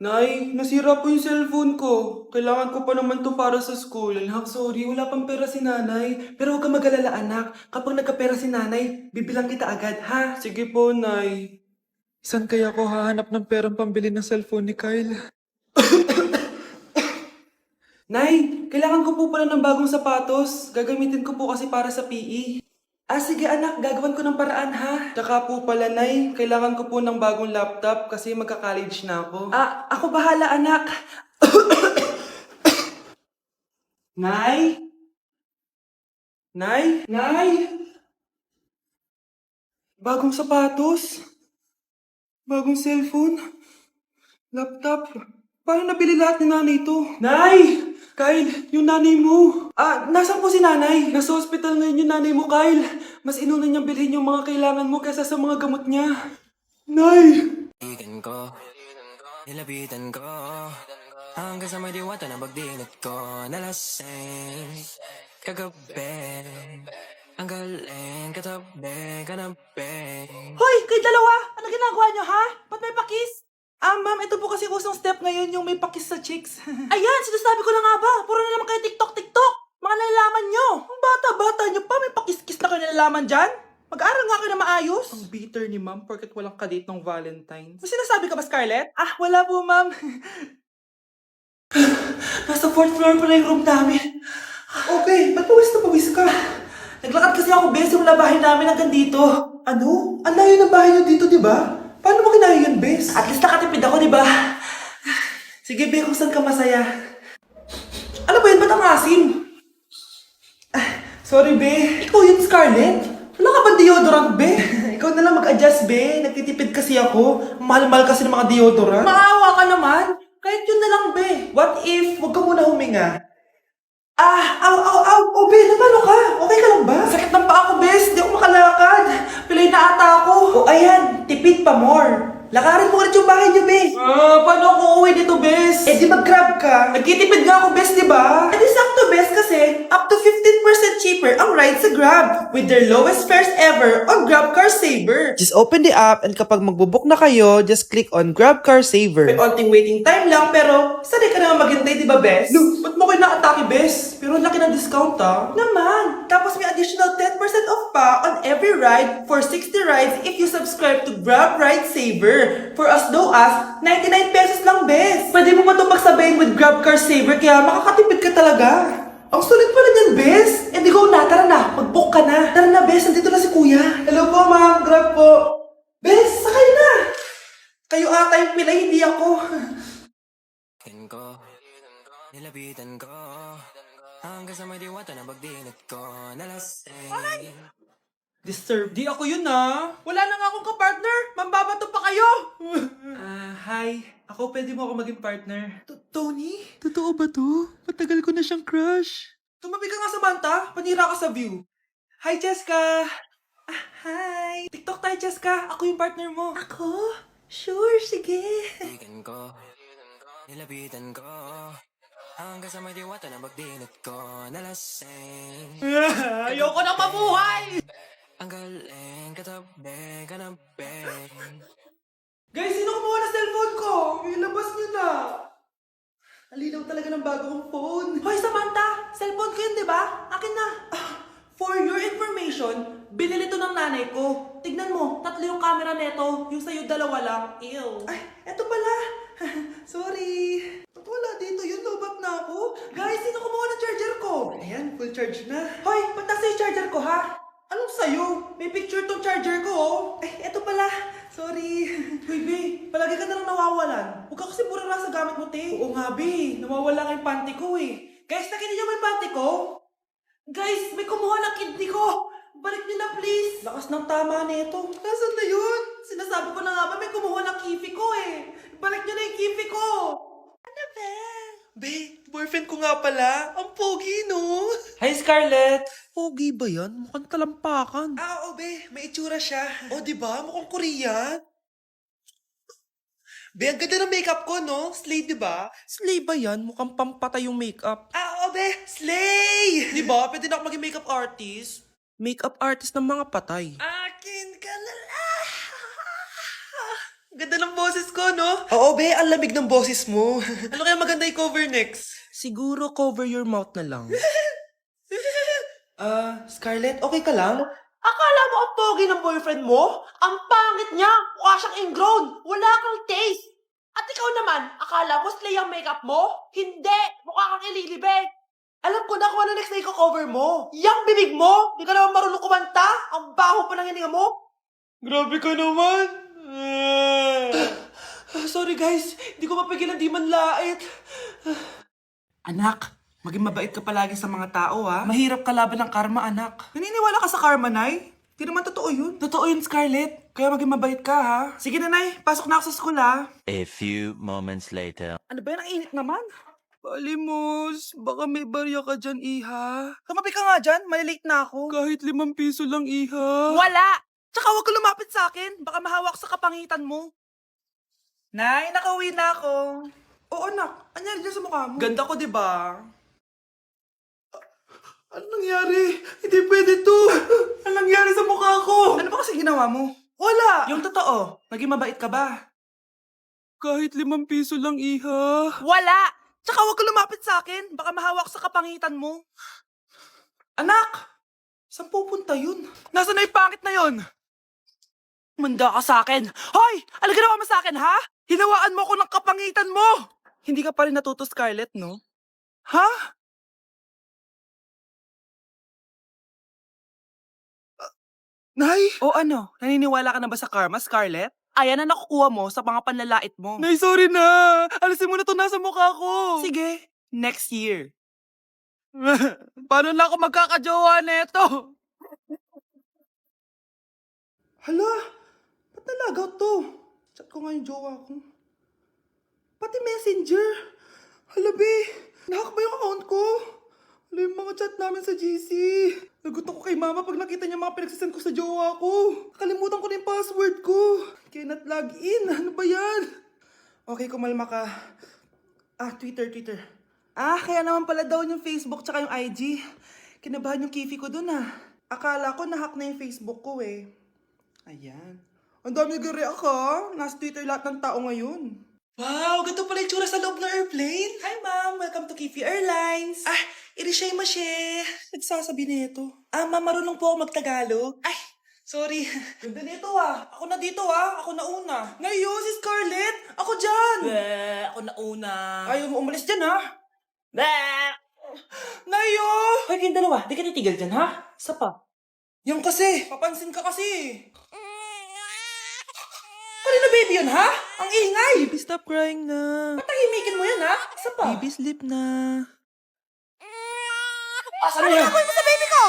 Nay, nasira po yung cellphone ko. Kailangan ko pa naman to para sa school. Anak, sorry, wala pang pera si nanay. Pero huwag ka mag-alala, anak. Kapag nagkapera si nanay, bibilang kita agad, ha? Sige po, nay. Saan kaya ako hahanap ng perang pambili ng cellphone ni Kyle? Nay, kailangan ko po pala ng bagong sapatos. Gagamitin ko po kasi para sa PE. Ah, sige anak, gagawan ko ng paraan ha. Tsaka po pala, Nay, kailangan ko po ng bagong laptop kasi magka-college na ako. Ah, ako bahala anak. Nay? Nay? Nay? Bagong sapatos? Bagong cellphone? Laptop? Paano nabili lahat ni nanay ito? Nay! Kyle, yung nanay mo. Ah, nasaan po si nanay? Nasa hospital ngayon yung nanay mo, Kyle. Mas inuna niyang bilhin yung mga kailangan mo kaysa sa mga gamot niya. Nay! Igan ko, nilapitan ko hanggang sa may diwata na pagdilat ko nalasing kagabi. Ang galing katabi, kanabi. Hoy, kayo dalawa! Ano ginagawa nyo, ha? Ba't may pakis? Ah, ma'am, ito po kasi kusang step ngayon yung may pakis sa chicks. Ayan, sinasabi ko na nga ba? Puro na naman kayo TikTok! Mga nalalaman nyo! Ang bata-bata niyo pa, may pakis-kis na kayo nalalaman dyan? Mag-aral nga kayo na maayos. Ang bitter ni ma'am porket walang kadate ng Valentine's. May sinasabi ka ba, Scarlett? Ah, wala po, ma'am. Nasa 4th floor pala yung room namin. Okay, ba't pawis na pawis ka? Naglakad kasi ako, bes, yung bahay namin hanggang dito. Ano? Ang layo ng bahay niyo dito, di ba? Paano mo kinaya yun, bes? At least nakatipid ako, di ba? Sige, be, kung saan ka masaya. Ano ba yun? Ba't ang asim? Ah, sorry, be. Ikaw yun, Scarlett? Wala ka ba deodorant, be? Ikaw na lang mag-adjust, be. Nagtitipid kasi ako. Mahal-mahal kasi ng mga deodorant. Maawa ka naman. Kahit yun na lang, be. What if, wag ka muna huminga? Ah, oh, be, napano ka? Okay ka lang ba? Sakit ng paa ko, bes. Di ako makalakad. Pilay na ata ako. O, ayan, tipid pa more. Lakarin mo ulit yung bahay niyo, bes. Ah, paano ako uuwi dito, bes? Eh, di mag-grab ka. Nagtitipid nga ako, bes, di ba? Eh, di sakto, bes, kasi up to 15% cheaper ang ride sa Grab with their lowest fares ever on Grab Car Saver. Just open the app and kapag magbubook na kayo, just click on Grab Car Saver. May onting waiting time lang, pero sanay ka naman maghintay, di ba, bes? No, ba't mo kayo nakatake, bes? Pero ang laki ng discount, ah. Naman! Tapos may additional 10% off pa on every ride for 60 rides if you subscribe to Grab Ride Saver for as low as 99 pesos lang, bes. Pwede mo ba ito magsabayin with Grab Car Saver kaya makakatipid ka talaga. Ang sulit pala niyan, bes. Eh di go na, tara na. Mag-book ka na. Tara na, bes. Nandito na si kuya. Hello po, ma'am. Grab po. Bes, sakay na. Kayo ata yung pilay, hindi ako. Igan ko, nilapitan ko hanggang sa may diwata na pagdilat ko nalasing. Disturb. Di ako yun, ah. Wala na nga akong kapartner! Mambabato pa kayo! Ah, hi. Ako, pwede mo ako maging partner. Tony? Totoo ba to? Matagal ko na siyang crush. Tumabi ka nga sa banta. Panira ka sa view. Hi, Cheska. Ah, hi. TikTok tayo, Cheska. Ako yung partner mo. Ako? Sure, sige. Igan ko, nilapitan ko hanggang sa may diwata na pagdilat ko nalasing. Ayoko na mabuhay! Ang galing katabi, kanabi. Guys, sino kumuha ng cellphone ko? Ilabas niyo na. Alinaw talaga ng bago kong phone. Hoy, Samantha! Cellphone ko yun, di ba? Akin na! For your information, binili to ng nanay ko. Tignan mo, 3 yung camera neto. Yung sa'yo 2 lang. Ew. Ay, eto pala. Sorry. Ba't wala dito? Yun, lobat na ako. Guys, sino kumuha ng charger ko? Ayan, full charge na. Hoy, ba't nasa yung charger ko, ha? Anong sayo? May picture tong charger ko, oh. Ay, eto pala. Sorry. Hoy, be. Palagi ka na lang nawawalan. Huwag ka kasi pura sa gamit mo, te. Oo nga, be. Nawawala nga yung panty ko, eh. Guys, nakita niyo ba yung panty ko? Guys, may kumuha ng kidney ko. Balik niyo na, please. Lakas ng tama nito. Nasaan na yun? Sinasabi ko na nga ba, may kumuha ng kifi ko, eh. Balik niyo na yung kifi ko. Ano ba? Be, boyfriend ko nga pala. Ang pogi, no? Hi, Scarlett. Pogi ba yan? Mukhang talampakan. Ah, oo, be. May itsura siya. Oh, di ba? Mukhang Korean. Be, ang ganda ng makeup ko, no? Slay, di ba? Slay ba yan? Mukhang pampatay yung makeup. Ah, oo, be. Slay! Di ba? Pwede na ako maging makeup artist. Makeup artist ng mga patay. Akin ka na Ganda ng boses ko, no? Oo, be, ang lamig ng boses mo. Ano kaya maganda i-cover next? Siguro cover your mouth na lang. Scarlett, okay ka lang? Akala mo ang pogi ng boyfriend mo? Ang pangit niya! Mukha siyang ingrown! Wala kang taste! At ikaw naman, akala mo slay ang makeup mo? Hindi! Mukha kang ililibig! Alam ko na kung ano next na i-cover mo. Yang bibig mo! Di ka naman marunong kumanta! Ang baho pa ng hininga mo! Grabe ka naman. Sorry guys, hindi ko mapigilan di man lait. Anak, maging mabait ka palagi sa mga tao ha. Mahirap kalaban ng karma, anak. Naniniwala ka sa karma, Nay? Di naman totoo yun. Totoo yun, Scarlett. Kaya maging mabait ka ha. Sige na, Nay. Pasok na ako sa school ha. A few moments later. Ano ba yan? Ang init naman. Palimos, baka may barya ka dyan, Iha. Tumabi ka nga dyan, malilate na ako. Kahit 5 piso lang, Iha. Wala! Tsaka huwag ka lumapit sa akin. Baka mahawak sa kapangitan mo. Nay, nakauwi na ako. Oo, anak. Anyari dyan sa mukha mo? Ganda ko, di ba? Ano nangyari? Hindi pwede to. Ano nangyari sa mukha ko? Ano ba kasi ginawa mo? Wala. Yung totoo, naging mabait ka ba? Kahit 5 piso lang, Iha. Wala! Tsaka huwag ka lumapit sa akin. Baka mahawak sa kapangitan mo. Anak! Saan pupunta yun? Nasaan na yung pangit na yun? Manda ka sa akin! Hoy! Ano ginawa mo sa akin, ha? Hinawaan mo ako ng kapangitan mo! Hindi ka pa rin natuto, Scarlett, no? Ha? Nay? O ano? Naniniwala ka na ba sa karma, Scarlett? Ayan na nakukuha mo sa mga panlalait mo. Nay, sorry na! Alisin mo na to nasa mukha ko! Sige, next year. Paano na ako magkakajowa neto? Hala, ba't nalagaw to? Chat ko nga yung jowa ko. Pati messenger. Hala, be, nahack ba yung account ko? Hala, yung mga chat namin sa GC. Nagutom ko kay mama pag nakita niya mga pinagsasend ko sa jowa ko. Kalimutan ko na yung password ko. Cannot log in. Ano ba yan? Okay, kumalma ka. Twitter. Kaya naman pala daw yung Facebook tsaka yung IG. Kinabahan yung kifi ko dun Akala ko nahack na yung Facebook ko eh. Ayan. Ang dami nag-react ha. Nasa Twitter lahat ng tao ngayon. Wow, ganito pala yung tsura sa loob ng airplane. Hi ma'am, welcome to Kifi Airlines. Irishay mashe. Nagsasabi nito. Ma'am, marunong po ako magtagalog. Sorry. Ganda nito Ako na dito Ako na una. Ngayon, si Scarlett. Ako dyan. Ako na una. Ayaw mo umalis dyan Bleh! Nayo! Hoy, kayong dalawa, di ka titigil dyan, ha? Isa pa. Yan kasi. Papansin ka kasi. Kanina baby yun, ha? Ang ingay. Baby, stop crying na. Patahimikin mo yan, ha? Isa pa. Baby, sleep na. Ano yan? mo sa baby ko?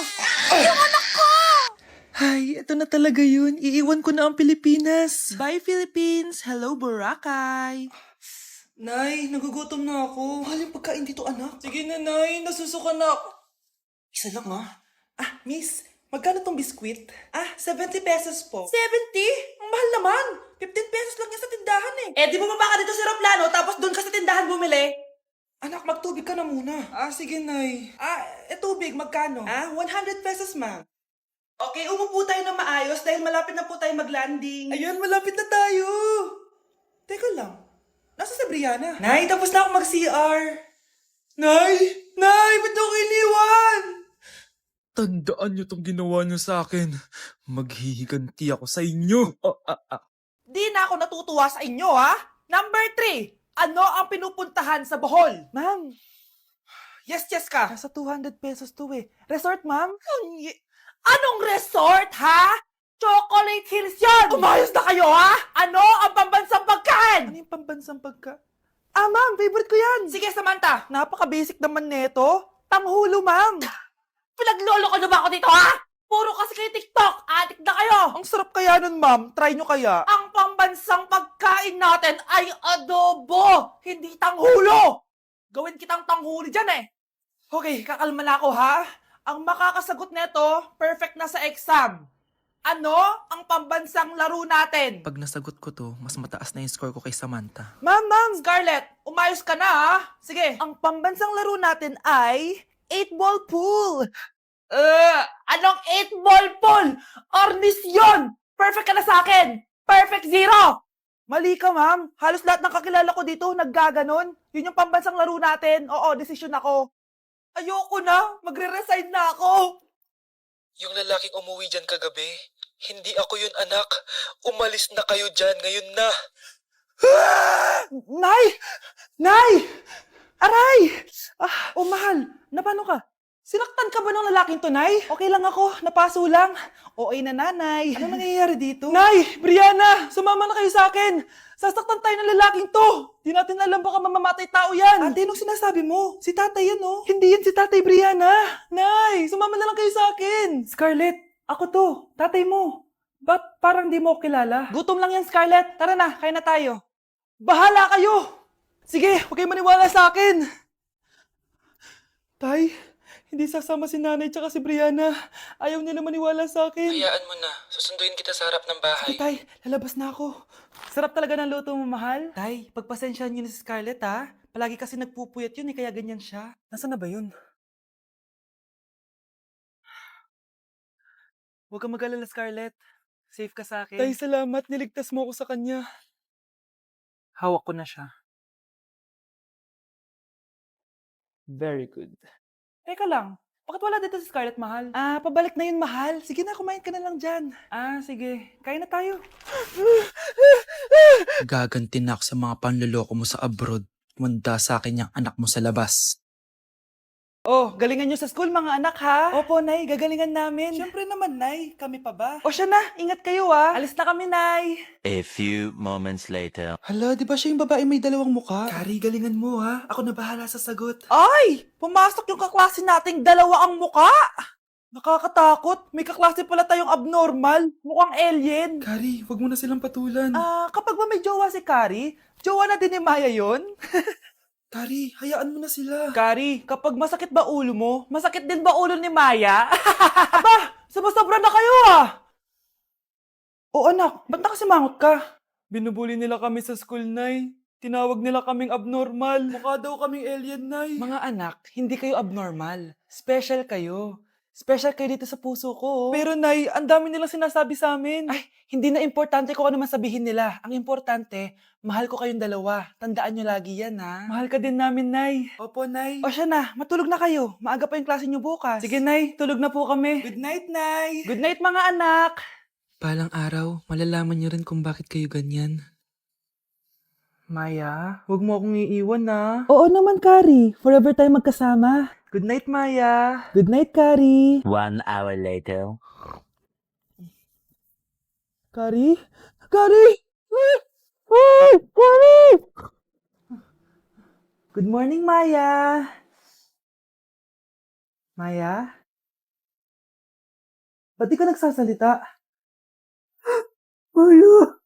Ay, ito na talaga yun. Iiwan ko na ang Pilipinas. Bye, Philippines. Hello, Boracay. Nay, nagugutom na ako. Mahal yung pagkain dito, anak. Sige na, Nay. Nasusuka na ako. Isa lang, Miss, magkano tong biskwit? 70 pesos po. 70? Ang mahal naman. 15 pesos lang yan sa tindahan Di bumaba ka dito sa aeroplano, tapos doon ka sa tindahan bumili. Anak, magtubig ka na muna. Sige, Nay. Tubig, magkano? 100 pesos, ma'am. Okay, umupo tayo na maayos dahil malapit na po tayo mag-landing. Ayun, malapit na tayo. Teka lang. Nasa si Brianna? Nay, tapos na ako mag-CR. Nay! Nay! Ba't ako iniwan? Tandaan niyo tong ginawa niyo sa akin. Maghihiganti ako sa inyo. Di na ako natutuwa sa inyo, ha? Number 3, ano ang pinupuntahan sa Bohol? Ma'am. Yes ka. Nasa 200 pesos to Resort, ma'am? Anong resort, ha? Chocolate Hills yun! Umayos na kayo, ha? Ano ang pambansang pagkain? Ano yung pambansang pagka... ma'am, favorite ko yan. Sige, Samantha. Napaka-basic naman neto. Tanghulo, ma'am. Pinaglolo ko na ba ako dito, ha? Puro kasi kayo TikTok. Adik na kayo. Ang sarap kaya nun, ma'am. Try nyo kaya. Ang pambansang pagkain natin ay adobo, hindi tanghulo. Gawin kitang tanghuli dyan, Okay, kakalma na ako, ha? Ang makakasagot neto, perfect na sa exam. Ano ang pambansang laro natin? Pag nasagot ko to, mas mataas na yung score ko kay Samantha. Ma'am. Scarlett, umayos ka na, ha? Sige. Ang pambansang laro natin ay 8-ball pool. Anong 8-ball pool? Ornis yun! Perfect ka na sa akin! Perfect 0! Mali ka, ma'am. Halos lahat ng kakilala ko dito naggaganon. Yun yung pambansang laro natin. Oo, desisyon ako. Ayoko na. Magre-resign na ako. Yung lalaking umuwi dyan kagabi, hindi ako yun, anak. Umalis na kayo dyan ngayon na. Nay! Nay! Aray! Oh, mahal. Napano ka? Sinaktan ka ba ng lalaking to, Nay? Okay lang ako. Napaso lang. OA na nanay. Ano nangyayari dito? Nay! Brianna! Sumama na kayo sa akin! Sasaktan tayo ng lalaking to! Di natin alam baka mamamatay tao yan! Ate, anong sinasabi mo? Si tatay yan, oh. Hindi yan si tatay, Brianna! Nay! Sumama na lang kayo sa akin! Scarlett! Ako to! Tatay mo! Ba't parang di mo ako kilala? Gutom lang yan, Scarlett. Tara na, kain na tayo. Bahala kayo! Sige, huwag kayo maniwala sa akin! Tay, hindi sasama si nanay tsaka si Brianna. Ayaw nila maniwala sa akin. Hayaan mo na. Susunduin kita sa harap ng bahay. Sige, Tay, lalabas na ako. Sarap talaga ng luto mo, mahal. Tay, pagpasensyahan niyo na si Scarlett, ha? Palagi kasi nagpupuyat yun, kaya ganyan siya. Nasaan na ba yun? Huwag kang mag-alala, Scarlett. Safe ka sa akin. Tay, salamat. Niligtas mo ako sa kanya. Hawak ko na siya. Very good. Teka lang, bakit wala dito si Scarlett, mahal? Pabalik na yun, mahal. Sige na, kumain ka na lang dyan. Sige. Kain na tayo. Gaganti na ako sa mga panloloko mo sa abroad. Manda sa akin yung anak mo sa labas. Oh, galingan nyo sa school, mga anak, ha? Opo, Nay. Gagalingan namin. Siyempre naman, Nay. Kami pa ba? O siya na. Ingat kayo, ha? Alis na kami, Nay. A few moments later. Hala, di ba siya yung babae may dalawang mukha? Kari, galingan mo ha. Ako na bahala sa sagot. Ay! Pumasok yung kaklase nating dalawa ang muka! Nakakatakot. May kaklase pala tayong abnormal. Mukhang alien. Kari, wag mo na silang patulan. Kapag ba may jowa si Kari, jowa na din ni Maya yun? Kari, hayaan mo na sila. Kari, kapag masakit ba ulo mo, masakit din ba ulo ni Maya? Aba, sumasobra na kayo O anak, ba't nakasimangot ka? Binubuli nila kami sa school, Nay. Tinawag nila kaming abnormal. Mukha daw kaming alien, Nay. Mga anak, hindi kayo abnormal. Special kayo. Special kayo dito sa puso ko. Pero Nay, ang dami nilang sinasabi sa amin. Ay, hindi na importante kung ano man sabihin nila. Ang importante, mahal ko kayong dalawa. Tandaan nyo lagi yan, ha? Mahal ka din namin, Nay. Opo, Nay. O siya na, matulog na kayo. Maaga pa yung klase nyo bukas. Sige, Nay, tulog na po kami. Good night, Nay. Good night, mga anak. Palang araw, malalaman niyo rin kung bakit kayo ganyan. Maya, huwag mo akong iiwan, na. Oo naman, Kari. Forever tayo magkasama. Good night, Maya. Good night, Kari. 1 hour later. Kari? Kari! Kari! Good morning, Maya. Maya? Ba't di ka nagsasalita? Maya!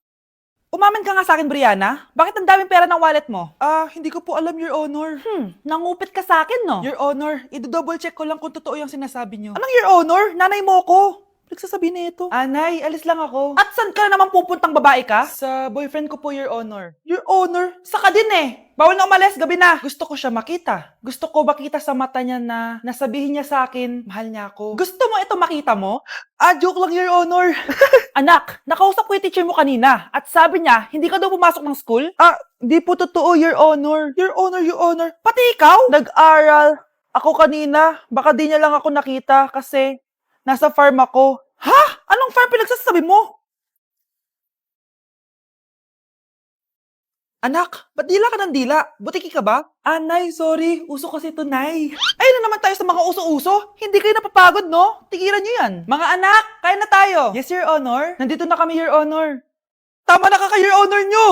Umamin ka nga sa akin, Brianna. Bakit ang daming pera ng wallet mo? Hindi ko po alam, Your Honor. Nangupit ka sa akin, no? Your Honor, i-double check ko lang kung totoo yung sinasabi niyo. Anong Your Honor? Nanay mo ko. Nagsasabi na ito. Nay, alis lang ako. At saan ka naman pupuntang babae ka? Sa boyfriend ko po, Your Honor. Your Honor? Saka din Bawal na umalis, gabi na. Gusto ko siya makita. Gusto ko makita sa mata niya na nasabihin niya sa akin, mahal niya ako. Gusto mo ito makita mo? Joke lang, Your Honor. Anak, nakausap ko yung teacher mo kanina at sabi niya, hindi ka daw pumasok ng school? Di po totoo, Your Honor. Your Honor, Your Honor. Pati ikaw? Nag-aral. Ako kanina, baka di niya lang ako nakita kasi nasa farm ako. Ha? Anong farm pinagsasabi mo? Anak, ba't dila ka ng dila? Butiki ka ba? Nay, sorry. Uso kasi ito, Nay. Ay na naman tayo sa mga uso-uso. Hindi kayo napapagod, no? Tigilan niyo yan. Mga anak, kain na tayo. Yes, Your Honor. Nandito na kami, Your Honor. Tama na ka, Your Honor nyo!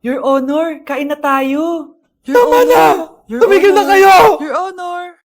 Your Honor, kain na tayo. Tama na! Tumigil na kayo! Your Honor.